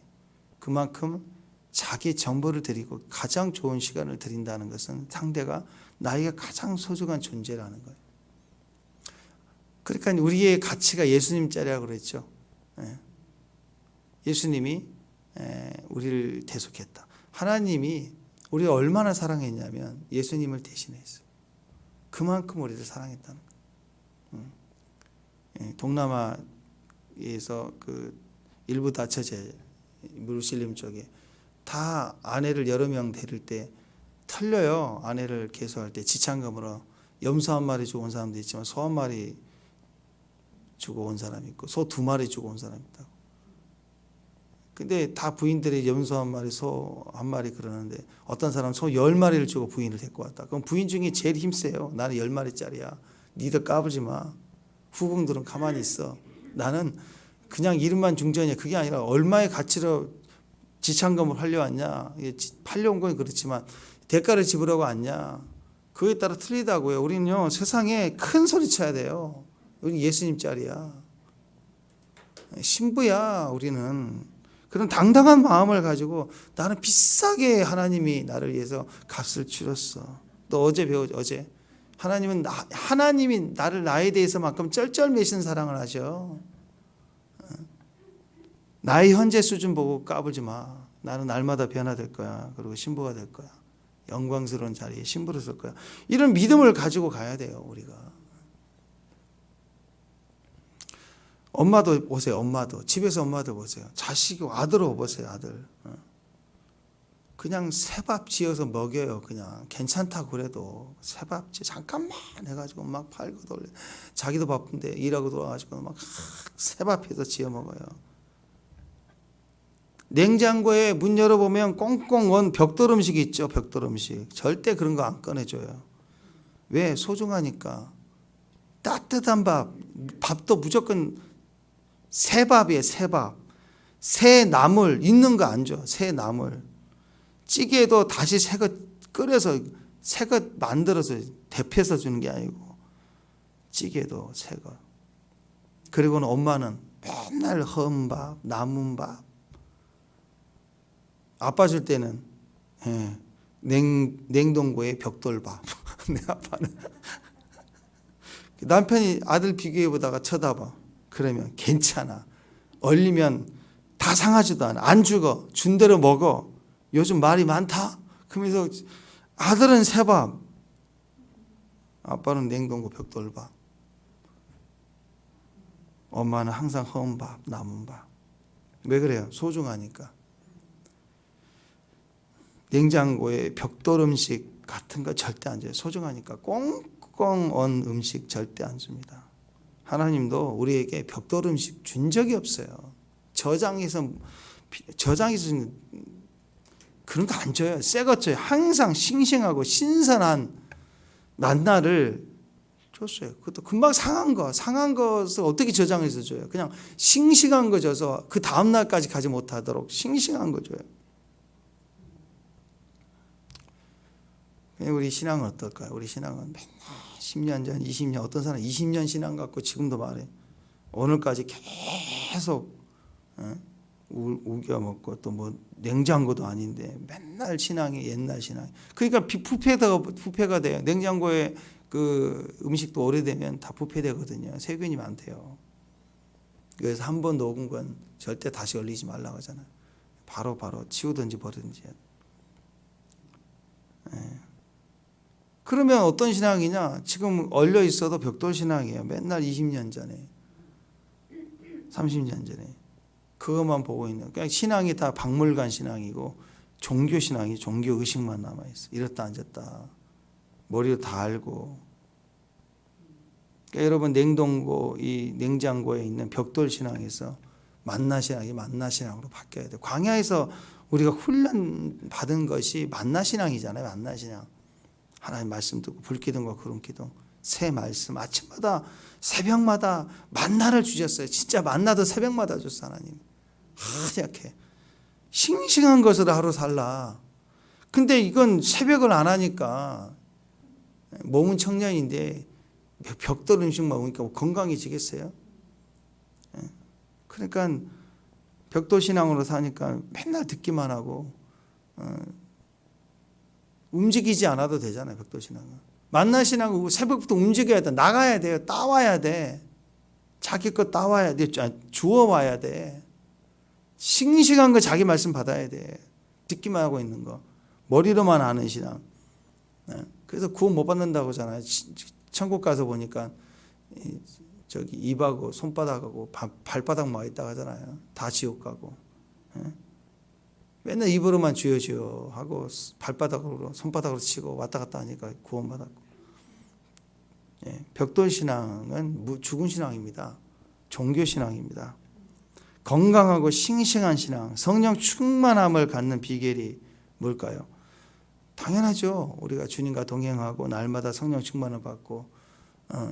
그만큼 자기 정보를 드리고 가장 좋은 시간을 드린다는 것은 상대가 나에게 가장 소중한 존재라는 거예요. 그러니까 우리의 가치가 예수님짜리라고 그랬죠. 예수님이 우리를 대속했다. 하나님이 우리를 얼마나 사랑했냐면 예수님을 대신했어요. 그만큼 우리를 사랑했다는 거예요. 동남아에서 그 일부 다처제 무슬림 쪽에 다 아내를 여러 명 데릴 때 털려요. 아내를 계속할 때 지참금으로 염소 한 마리 주고 온 사람도 있지만 소 한 마리 주고 온 사람이 있고 소 2마리 주고 온 사람이 있다고. 근데 다 부인들이 염소 한 마리, 소 한 마리 그러는데 어떤 사람은 소 10마리를 주고 부인을 데리고 왔다. 그럼 부인 중에 제일 힘세요. 나는 10마리짜리야. 니들 까불지 마. 후궁들은 가만히 있어. 나는 그냥 이름만 중전이야. 그게 아니라 얼마의 가치로 지참금을 팔려왔냐. 팔려온 건 그렇지만 대가를 지불하고 왔냐. 그에 따라 틀리다고요. 우리는요, 세상에 큰 소리 쳐야 돼요. 우리 예수님 짤이야. 신부야, 우리는. 그런 당당한 마음을 가지고 나는 비싸게 하나님이 나를 위해서 값을 치렀어. 또 어제 배우죠. 어제 하나님이 나를 나에 대해서만큼 쩔쩔매신 사랑을 하셔. 나의 현재 수준 보고 까불지 마. 나는 날마다 변화될 거야. 그리고 신부가 될 거야. 영광스러운 자리에 신부로 설 거야. 이런 믿음을 가지고 가야 돼요, 우리가. 엄마도 보세요. 엄마도 집에서 엄마도 보세요. 자식이 아들 보세요. 아들. 그냥 새밥 지어서 먹여요. 그냥 괜찮다 그래도 새밥 잠깐만 해가지고 막 팔고 돌려. 자기도 바쁜데 일하고 돌아가지고 막 새밥해서 지어 먹어요. 냉장고에 문 열어보면 꽁꽁 언 벽돌 음식 있죠. 벽돌 음식. 절대 그런 거 안 꺼내줘요. 왜? 소중하니까. 따뜻한 밥도 무조건 새밥이에요. 새밥. 새 나물 있는 거 안 줘. 새 나물. 찌개도 다시 새것 끓여서 새것 만들어서 데펴서 주는 게 아니고 찌개도 새것. 그리고는 엄마는 맨날 허은 밥, 남은 밥. 아빠 줄 때는 냉동고에 벽돌밥. 내 아빠는 남편이 아들 비교해 보다가 쳐다봐. 그러면 괜찮아. 얼리면 다 상하지도 않아. 안 죽어. 준 대로 먹어. 요즘 말이 많다. 그러면서 아들은 새밥, 아빠는 냉동고 벽돌밥. 엄마는 항상 허은 밥, 남은 밥. 왜 그래요? 소중하니까. 냉장고에 벽돌 음식 같은 거 절대 안 줘요. 소중하니까. 꽁꽁 언 음식 절대 안 줍니다. 하나님도 우리에게 벽돌 음식 준 적이 없어요. 저장해서 그런 거 안 줘요. 새 것 줘요. 항상 싱싱하고 신선한 만나를 줬어요. 그것도 금방 상한 것을 어떻게 저장해서 줘요? 그냥 싱싱한 거 줘서 그 다음 날까지 가지 못하도록 싱싱한 거 줘요. 우리 신앙은 어떨까요? 우리 신앙은 맨날 10년 전, 20년, 어떤 사람은 20년 신앙 갖고 지금도 말해. 오늘까지 계속 우겨 먹고 또 뭐 냉장고도 아닌데 맨날 신앙이 옛날 신앙. 그러니까 부패가 돼요. 냉장고에 그 음식도 오래되면 다 부패되거든요. 세균이 많대요. 그래서 한 번 녹은 건 절대 다시 얼리지 말라고 하잖아요. 바로 치우든지 버리든지. 그러면 어떤 신앙이냐? 지금 얼려 있어도 벽돌 신앙이에요. 맨날 20년 전에, 30년 전에 그것만 보고 있는. 그냥 신앙이 다 박물관 신앙이고 종교 신앙이 종교 의식만 남아 있어. 이렇다 앉았다 머리로 다 알고. 그러니까 여러분 이 냉장고에 있는 벽돌 신앙에서 만나 신앙으로 바뀌어야 돼. 광야에서 우리가 훈련 받은 것이 만나 신앙이잖아요. 만나 신앙. 하나님 말씀 듣고 불기둥과 구름기둥, 새 말씀 아침마다 새벽마다 만나를 주셨어요. 진짜 만나도 새벽마다 줬어 하나님. 하얗게 싱싱한 것으로 하루 살라. 근데 이건 새벽을 안 하니까 몸은 청년인데 벽돌 음식 먹으니까 건강해지겠어요? 그러니까 벽돌 신앙으로 사니까 맨날 듣기만 하고 움직이지 않아도 되잖아요. 벽돌 신앙은. 만나 신앙은 새벽부터 움직여야 돼. 나가야 돼요. 따와야 돼. 자기 것 따와야 돼. 주워와야 돼. 싱싱한 거 자기 말씀 받아야 돼. 듣기만 하고 있는 거. 머리로만 아는 신앙. 그래서 구원 못 받는다고 하잖아요. 천국 가서 보니까 저기 입하고 손바닥하고 발바닥만 있다고 하잖아요. 다 지옥 가고. 맨날 입으로만 주여 하고 발바닥으로 손바닥으로 치고 왔다 갔다 하니까 구원받았고. 벽돌 신앙은 죽은 신앙입니다. 종교 신앙입니다. 건강하고 싱싱한 신앙, 성령 충만함을 갖는 비결이 뭘까요? 당연하죠. 우리가 주님과 동행하고 날마다 성령 충만을 받고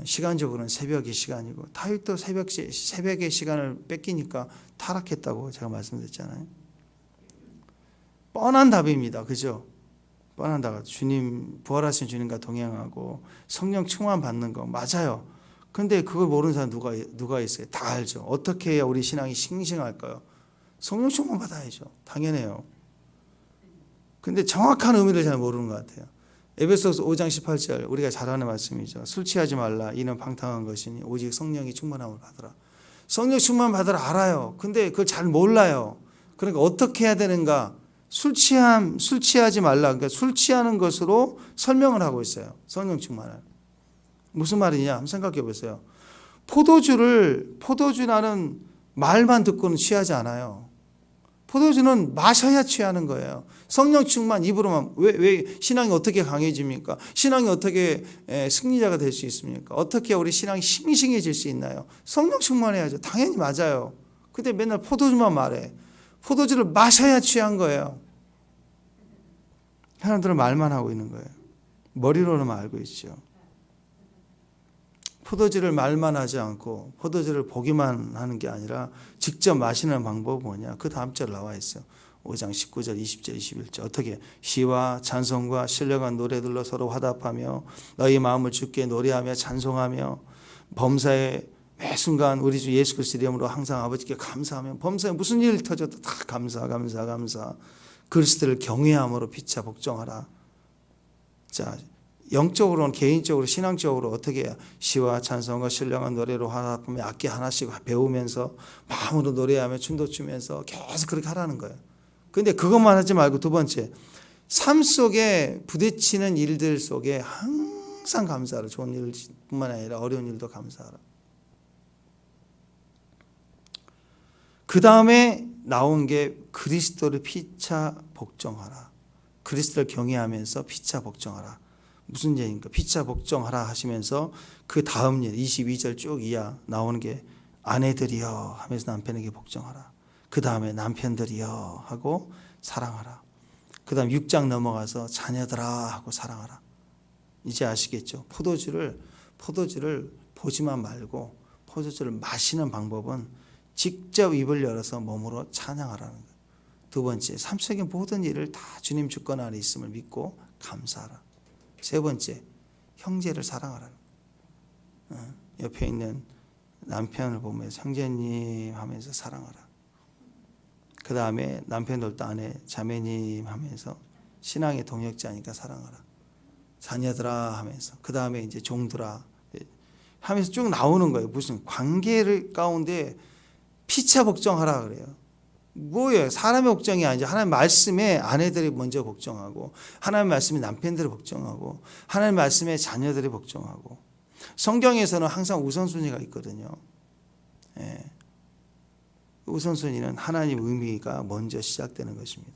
시간적으로는 새벽의 시간이고 다윗도 새벽의 시간을 뺏기니까 타락했다고 제가 말씀드렸잖아요. 뻔한 답입니다. 그죠? 뻔한 답. 부활하신 주님과 동행하고 성령 충만 받는 거 맞아요. 근데 그걸 모르는 사람 누가 있어요? 다 알죠. 어떻게 해야 우리 신앙이 싱싱할까요? 성령 충만 받아야죠. 당연해요. 근데 정확한 의미를 잘 모르는 것 같아요. 에베소서 5장 18절 우리가 잘 아는 말씀이죠. 술 취하지 말라. 이는 방탕한 것이니 오직 성령이 충만함을 받으라. 성령 충만 받으라 알아요. 근데 그걸 잘 몰라요. 그러니까 어떻게 해야 되는가? 술 취하지 말라. 그러니까 술 취하는 것으로 설명을 하고 있어요. 성령 충만을. 무슨 말이냐? 한번 생각해 보세요. 포도주라는 말만 듣고는 취하지 않아요. 포도주는 마셔야 취하는 거예요. 성령 충만 입으로만. 왜 신앙이 어떻게 강해집니까? 신앙이 어떻게 승리자가 될 수 있습니까? 어떻게 우리 신앙이 싱싱해질 수 있나요? 성령 충만해야죠. 당연히 맞아요. 근데 맨날 포도주만 말해. 포도주를 마셔야 취한 거예요. 사람들은 말만 하고 있는 거예요. 머리로는 알고 있죠. 포도주를 말만 하지 않고 포도주를 보기만 하는 게 아니라 직접 마시는 방법은 뭐냐? 그 다음 절 나와 있어요. 5장 19절, 20절, 21절. 어떻게? 시와 찬송과 신령한 노래들로 서로 화답하며 너희 마음을 주께 노래하며 찬송하며 범사에 매 순간 우리 주 예수 그리스도 이름으로 항상 아버지께 감사하며 범사에 무슨 일 터져도 다 감사. 그리스도를 경외함으로 피차 복종하라. 자, 영적으로는 개인적으로 신앙적으로 어떻게 해야 시와 찬송과 신령한 노래로 화답하며 악기 하나씩 배우면서 마음으로 노래하며 춤도 추면서 계속 그렇게 하라는 거예요. 근데 그것만 하지 말고 두 번째, 삶 속에 부딪히는 일들 속에 항상 감사하라. 좋은 일뿐만 아니라 어려운 일도 감사하라. 그 다음에 나온 게 그리스도를 피차 복종하라. 그리스도를 경외하면서 피차 복종하라. 무슨 얘기입니까? 피차 복종하라 하시면서 그 다음 일 22절 쭉 이하 나오는 게 아내들이여 하면서 남편에게 복종하라. 그 다음에 남편들이여 하고 사랑하라. 그 다음 6장 넘어가서 자녀들아 하고 사랑하라. 이제 아시겠죠? 포도주를 보지만 말고 포도주를 마시는 방법은 직접 입을 열어서 몸으로 찬양하라는 거예요. 두 번째, 삶 속의 모든 일을 다 주님 주권 안에 있음을 믿고 감사하라. 세 번째, 형제를 사랑하라는 거예요. 옆에 있는 남편을 보면서 형제님 하면서 사랑하라. 그 다음에 남편들도 아내 자매님 하면서 신앙의 동역자니까 사랑하라. 자녀들아 하면서 그 다음에 이제 종들아 하면서 쭉 나오는 거예요. 무슨 관계를 가운데 피차 복종하라 그래요. 뭐예요? 사람의 복종이 아니죠. 하나님 말씀에 아내들이 먼저 복종하고 하나님 말씀에 남편들이 복종하고 하나님 말씀에 자녀들이 복종하고 성경에서는 항상 우선순위가 있거든요. 예. 우선순위는 하나님 의미가 먼저 시작되는 것입니다.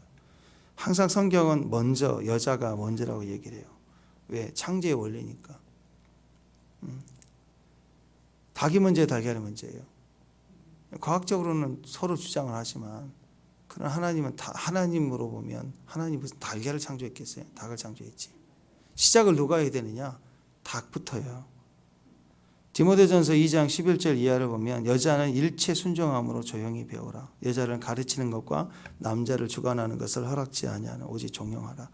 항상 성경은 먼저 여자가 먼저라고 얘기를 해요. 왜? 창조의 원리니까. 닭이 먼저 달걀이 먼저예요. 과학적으로는 서로 주장을 하지만 그러나 하나님은 하나님으로 보면 하나님 무슨 달걀을 창조했겠어요? 닭을 창조했지. 시작을 누가 해야 되느냐? 닭부터요. 디모데전서 2장 11절 이하를 보면 여자는 일체 순종함으로 조용히 배우라. 여자를 가르치는 것과 남자를 주관하는 것을 허락지 아니하는 오직 종용하라.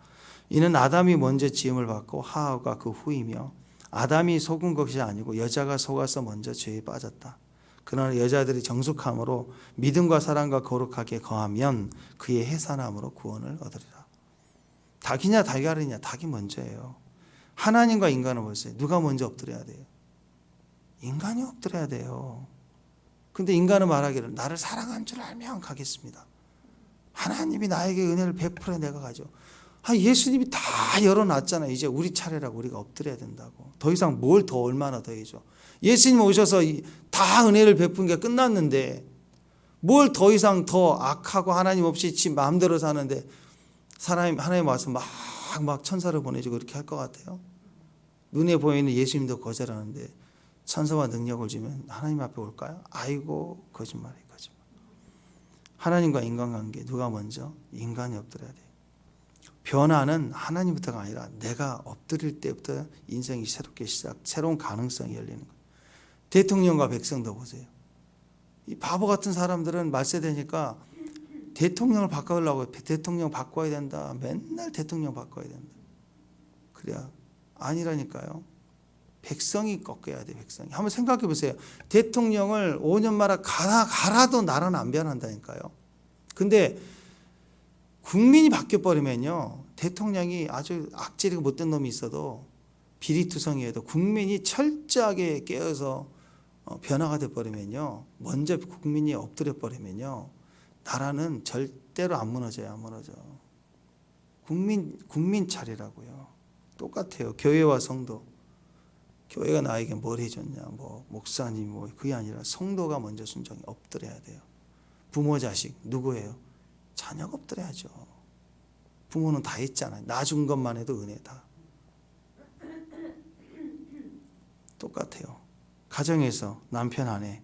이는 아담이 먼저 지음을 받고 하와가 그 후이며 아담이 속은 것이 아니고 여자가 속아서 먼저 죄에 빠졌다. 그러나 여자들이 정숙함으로 믿음과 사랑과 거룩하게 거하면 그의 해산함으로 구원을 얻으리라. 닭이냐 달걀이냐? 닭이 먼저예요. 하나님과 인간은 보세요. 누가 먼저 엎드려야 돼요? 인간이 엎드려야 돼요. 근데 인간은 말하기를 나를 사랑한 줄 알면 가겠습니다. 하나님이 나에게 은혜를 베풀어 내가 가죠. 예수님이 다 열어놨잖아요. 이제 우리 차례라고 우리가 엎드려야 된다고. 더 이상 뭘 더 얼마나 더 해줘. 예수님 오셔서 다 은혜를 베푼 게 끝났는데 뭘 더 이상 더 악하고 하나님 없이 지 마음대로 사는데 하나님 와서 막 천사를 보내주고 그렇게 할 것 같아요? 눈에 보이는 예수님도 거절하는데 천사와 능력을 주면 하나님 앞에 올까요? 아이고 거짓말이에요. 거짓말. 하나님과 인간관계 누가 먼저? 인간이 엎드려야 돼요. 변화는 하나님부터가 아니라 내가 엎드릴 때부터 인생이 새롭게 새로운 가능성이 열리는 거예요. 대통령과 백성도 보세요. 이 바보 같은 사람들은 말세되니까 대통령을 바꾸려고 대통령 바꿔야 된다. 맨날 대통령 바꿔야 된다. 그래야 아니라니까요. 백성이 꺾여야 돼. 백성이. 한번 생각해 보세요. 대통령을 5년마다 갈아도 나라는 안 변한다니까요. 근데 국민이 바뀌어버리면요. 대통령이 아주 악질이고 못된 놈이 있어도 비리투성이해도 국민이 철저하게 깨어서 변화가 돼버리면요, 먼저 국민이 엎드려 버리면요, 나라는 절대로 안 무너져요. 안 무너져. 국민 차리라고요. 똑같아요. 교회와 성도. 교회가 나에게 뭘 해줬냐, 뭐 목사님 뭐 그게 아니라 성도가 먼저 순종해 엎드려야 돼요. 부모 자식 누구예요? 자녀가 엎드려야죠. 부모는 다 했잖아요. 나 준 것만 해도 은혜다. 똑같아요. 가정에서 남편 아내,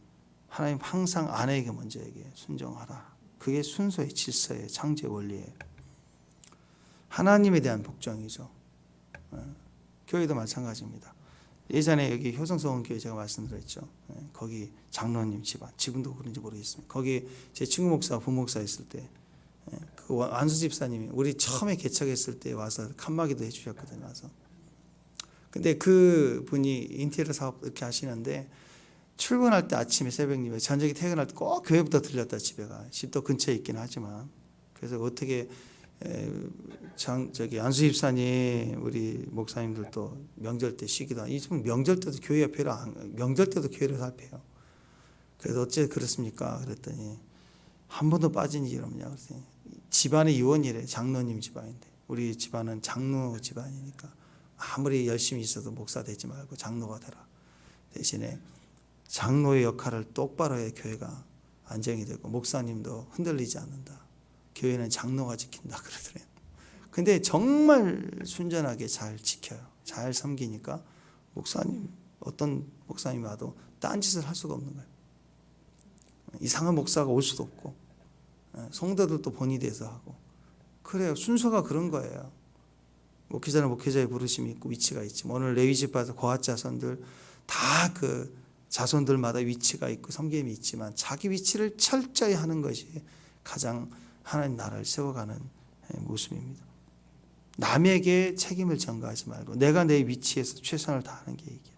하나님 항상 아내에게 먼저 얘기해 순종하라. 그게 순서의 질서예요. 창조의 원리예요. 하나님에 대한 복종이죠. 교회도 마찬가지입니다. 예전에 여기 효성서원교회 제가 말씀드렸죠. 거기 장로님 집안, 지금도 그런지 모르겠습니다. 거기 제 친구 목사, 부목사 있을 때 그 안수 집사님이 우리 처음에 개척했을 때 와서 칸막이도 해주셨거든요. 와서. 근데 그 분이 인테리어 사업 이렇게 하시는데 출근할 때 아침에 새벽 예배, 저녁에 퇴근할 때 꼭 교회부터 들렸다 집에 가. 집도 근처에 있긴 하지만. 그래서 어떻게 저기 안수 집사님 우리 목사님들도 명절 때 쉬기도 하고 이 명절 때도 교회 옆에로 명절 때도 교회를 살펴요. 그래서 어째 그렇습니까? 그랬더니 한 번도 빠진 일이 없냐 그랬더니 집안의 유언이래. 장로님 집안인데 우리 집안은 장로 집안이니까 아무리 열심히 있어도 목사 되지 말고 장로가 되라. 대신에 장로의 역할을 똑바로 해야 교회가 안정이 되고 목사님도 흔들리지 않는다. 교회는 장로가 지킨다 그러더래요. 근데 정말 순전하게 잘 지켜요. 잘 섬기니까 목사님, 어떤 목사님이 와도 딴짓을 할 수가 없는 거예요. 이상한 목사가 올 수도 없고 성도들도 본이 돼서 하고 그래요. 순서가 그런 거예요. 목회자는 목회자의 부르심이 있고 위치가 있지만 오늘 레위 지파에서 거핫 자손들 다 그 자손들마다 위치가 있고 섬김이 있지만 자기 위치를 철저히 하는 것이 가장 하나님 나라를 세워가는 모습입니다. 남에게 책임을 전가하지 말고 내가 내 위치에서 최선을 다하는 게 이게.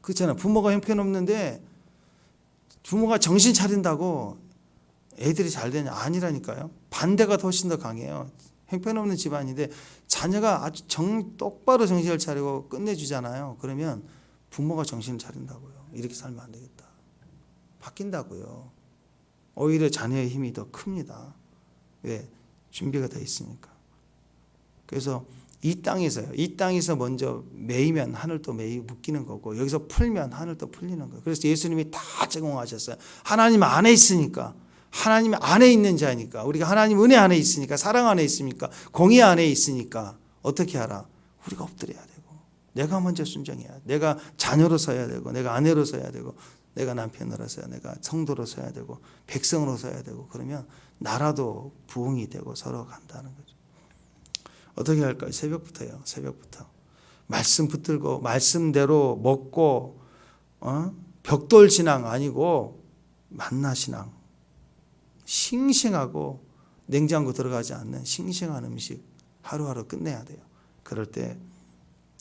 그렇잖아. 부모가 형편없는데 부모가 정신 차린다고 애들이 잘 되냐? 아니라니까요. 반대가 훨씬 더 강해요. 형편없는 집안인데 자녀가 아주 똑바로 정신을 차리고 끝내주잖아요. 그러면 부모가 정신을 차린다고요. 이렇게 살면 안 되겠다. 바뀐다고요. 오히려 자녀의 힘이 더 큽니다. 왜? 준비가 돼 있으니까. 그래서 이 땅에서 먼저 매이면 하늘도 묶이는 거고 여기서 풀면 하늘도 풀리는 거예요. 그래서 예수님이 다 제공하셨어요. 하나님 안에 있으니까. 하나님 안에 있는 자니까. 우리가 하나님 은혜 안에 있으니까. 사랑 안에 있으니까. 공의 안에 있으니까. 어떻게 하라? 우리가 엎드려야 되고 내가 먼저 순종해야 돼. 내가 자녀로 서야 되고 내가 아내로 서야 되고 내가 남편으로 서야 내가 성도로 서야 되고 백성으로 서야 되고 그러면 나라도 부흥이 되고 서로 간다는 거죠. 어떻게 할까요? 새벽부터요. 새벽부터. 말씀 붙들고 말씀대로 먹고 벽돌 신앙 아니고 만나 신앙. 싱싱하고 냉장고 들어가지 않는 싱싱한 음식 하루하루 끝내야 돼요. 그럴 때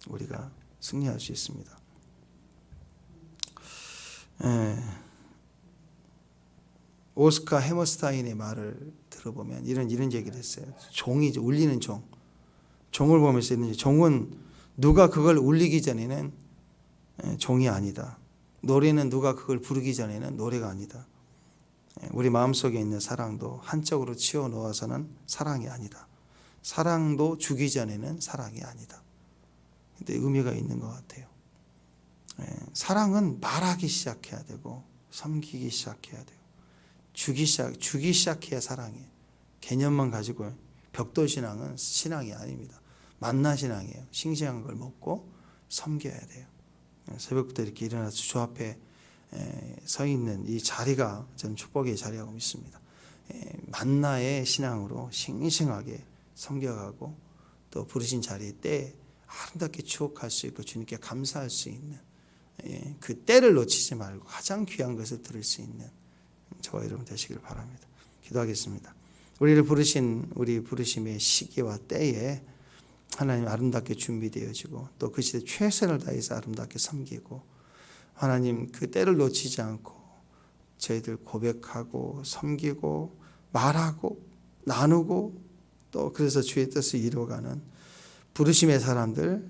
우리가 승리할 수 있습니다. 오스카 해머스타인의 말을 들어보면 이런 얘기를 했어요. 종이죠. 울리는 종. 종을 보면서 있는지 종은 누가 그걸 울리기 전에는 종이 아니다. 노래는 누가 그걸 부르기 전에는 노래가 아니다. 우리 마음속에 있는 사랑도 한쪽으로 치워 놓아서는 사랑이 아니다. 사랑도 주기 전에는 사랑이 아니다. 근데 의미가 있는 것 같아요. 사랑은 말하기 시작해야 되고 섬기기 시작해야 돼요. 주기 시작해야 사랑이에요. 개념만 가지고 벽돌 신앙은 신앙이 아닙니다. 만나 신앙이에요. 싱싱한 걸 먹고 섬겨야 돼요. 새벽부터 이렇게 일어나서 주 앞에 서 있는 이 자리가 저는 축복의 자리라고 믿습니다. 만나의 신앙으로 싱싱하게 섬겨가고 또 부르신 자리에 때 아름답게 추억할 수 있고 주님께 감사할 수 있는 그 때를 놓치지 말고 가장 귀한 것을 들을 수 있는 저와 여러분 되시길 바랍니다. 기도하겠습니다. 우리를 부르신 우리 부르심의 시기와 때에 하나님 아름답게 준비되어지고 또 그 시대 최선을 다해서 아름답게 섬기고 하나님 그 때를 놓치지 않고 저희들 고백하고 섬기고 말하고 나누고 또 그래서 주의 뜻을 이루어가는 부르심의 사람들,